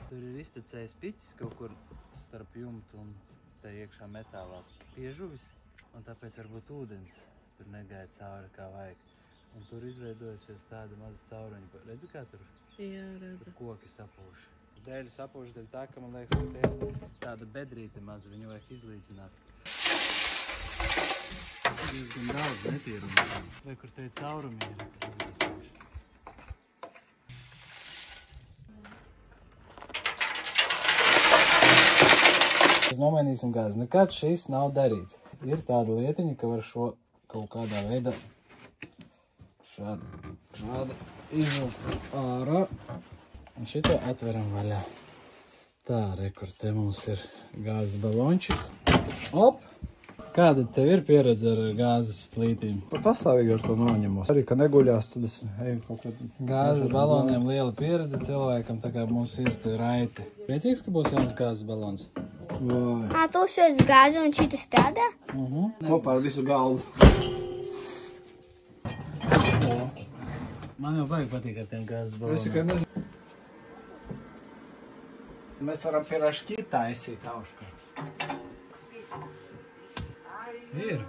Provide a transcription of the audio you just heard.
Tur ir iztecējis piķis kaut kur starp jumtu un te iekšā metālā piežuvis, un tāpēc varbūt ūdens tur negāja cauri kā vajag. Un tur izveidojusies tāda maza cauruņa. Redzi, kā tur? Jā, redzu. Tur koki sapūši. Dēļ sapūši dēļ tā, ka man liekas, ka te ir tāda bedrīte maza, viņu vajag izlīdzināt. Diezgan daudz netīrumu. Vai kur te ir caurumi ir? Nomainīsim gāzi. Nekad šis nav darīts. Ir tāda lietiņa, ka var šo kaut kādā veidā šādi izvilkt ārā un šito atveram vaļā. Tā, rekur, te mums ir gāzes balončiks. Op! Kāda tev ir pieredze ar gāzes plītīm? Pastāvīgi ar to noņemos. Arī, ka neguļās, tad es eju kaut kad... Gāzes baloniem liela pieredze cilvēkam, tā kā mums ir tu raiti. Priecīgs, ka būs jauns gāzes balons? Ā, tu šeit gāzi un šita strādā? Kopā ar visu galdu. Man jau baigi patīk ar tiem gāzes baloniem. Mēs varam pirašķi taisīt auškā. Ir.